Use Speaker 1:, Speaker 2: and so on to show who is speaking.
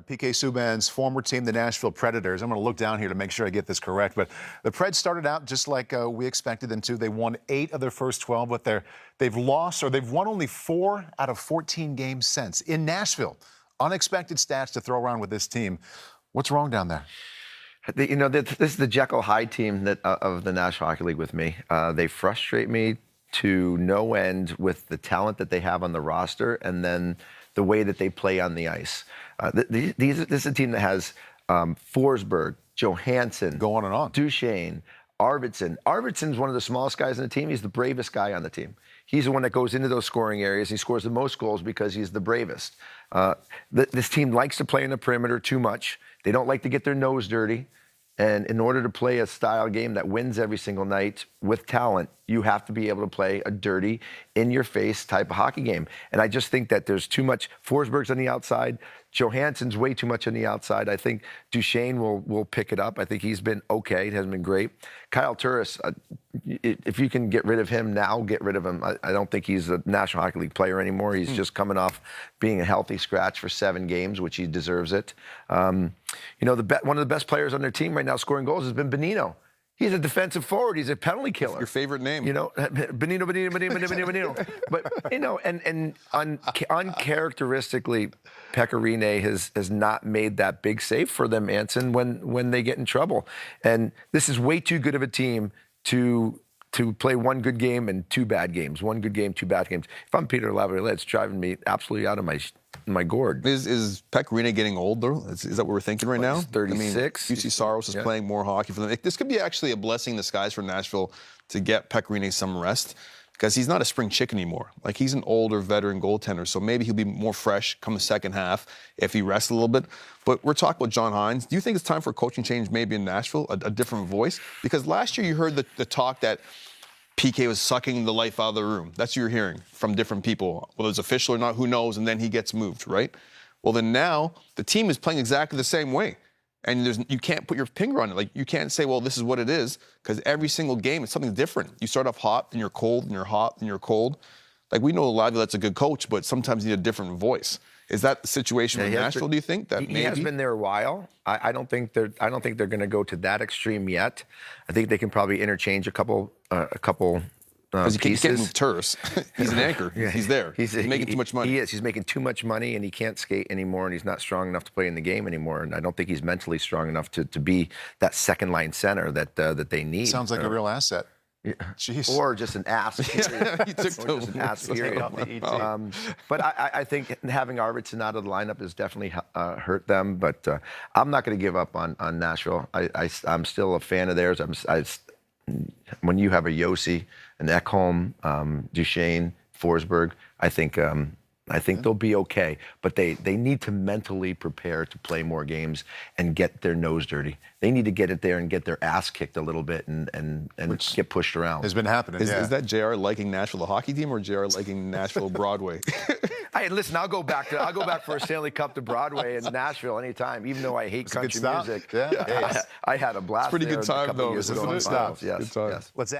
Speaker 1: PK Subban's former team, the Nashville Predators. I'm going to look down here to make sure I get this correct, but the Preds started out just like we expected them to. They won 8 of their first 12, but they've lost, or they've won only 4 out of 14 games since. In Nashville, unexpected stats to throw around with this team. What's wrong down there?
Speaker 2: You know, this is the Jekyll Hyde team of the National Hockey League with me. They frustrate me to no end with the talent that they have on the roster and then the way that they play on the ice. This is a team that has Forsberg, Johansson,
Speaker 1: go on and on,
Speaker 2: Duchesne, Arvidsson. Arvidsson's one of the smallest guys on the team. He's the bravest guy on the team. He's the one that goes into those scoring areas. He scores the most goals because he's the bravest. This team likes to play in the perimeter too much. They don't like to get their nose dirty. And in order to play a style game that wins every single night with talent, you have to be able to play a dirty, in-your-face type of hockey game. And I just think that there's too much. Forsberg's on the outside. Johansson's way too much on the outside. I think Duchesne will pick it up. I think he's been okay. It hasn't been great. Kyle Turris, if you can get rid of him now, get rid of him. I don't think he's a National Hockey League player anymore. He's just coming off being a healthy scratch for 7 games, which he deserves it. You know, one of the best players on their team right now scoring goals has been Bonino. He's a defensive forward. He's a penalty killer.
Speaker 3: Your favorite name.
Speaker 2: You know, Bonino. But, you know, and uncharacteristically, Pekka Rinne has not made that big save for them, Anson, when they get in trouble. And this is way too good of a team to play 1 good game and 2 bad games. 1 good game, 2 bad games. If I'm Peter Laviolette, it's driving me absolutely out of my gourd.
Speaker 3: Is Pekka Rinne getting old, though? Is that what we're thinking right now?
Speaker 2: He's 36.
Speaker 3: I mean, UC Saros is playing more hockey for them. This could be actually a blessing in disguise for Nashville to get Pekka Rinne some rest, because he's not a spring chicken anymore. Like, he's an older veteran goaltender, so maybe he'll be more fresh come the second half if he rests a little bit. But we're talking about John Hynes. Do you think it's time for a coaching change maybe in Nashville, a different voice? Because last year you heard the talk that PK was sucking the life out of the room. That's what you're hearing from different people. Whether it's official or not, who knows, and then he gets moved, right? Well, then now the team is playing exactly the same way. And you can't put your finger on it. Like, you can't say, well, this is what it is, because every single game it's something different. You start off hot, and you're cold, and you're hot, and you're cold. Like, we know Laviolette's a good coach, but sometimes you need a different voice. Is that the situation with Nashville, do you think? That
Speaker 2: he has been there a while. I don't think they're going to go to that extreme yet. I think they can probably interchange a couple pieces.
Speaker 3: You can't move Turris. He's an anchor. He's there. He's making too much money.
Speaker 2: He is. He's making too much money, and he can't skate anymore, and he's not strong enough to play in the game anymore. And I don't think he's mentally strong enough to be that second-line center that they need.
Speaker 1: Sounds like a real asset.
Speaker 2: Yeah.
Speaker 1: Jeez.
Speaker 2: Or just an ass.
Speaker 3: He took
Speaker 2: just an ass period. But I think having Arvidsson out of the lineup has definitely hurt them. But I'm not going to give up on Nashville. I'm still a fan of theirs. When you have a Yossi, an Ekholm, Duchesne, Forsberg, I think they'll be okay. But they need to mentally prepare to play more games and get their nose dirty. They need to get it there and get their ass kicked a little bit and get pushed around.
Speaker 1: Has been happening.
Speaker 3: Is that JR liking Nashville, the hockey team, or JR liking Nashville Broadway?
Speaker 2: Hey, listen, I'll go back for a Stanley Cup to Broadway in Nashville anytime, even though I hate country music.
Speaker 1: Yeah.
Speaker 2: I had a blast.
Speaker 3: It's a pretty good time, though,
Speaker 2: isn't
Speaker 3: it?
Speaker 2: Yes.
Speaker 3: Good time.
Speaker 2: Yes.
Speaker 1: Let's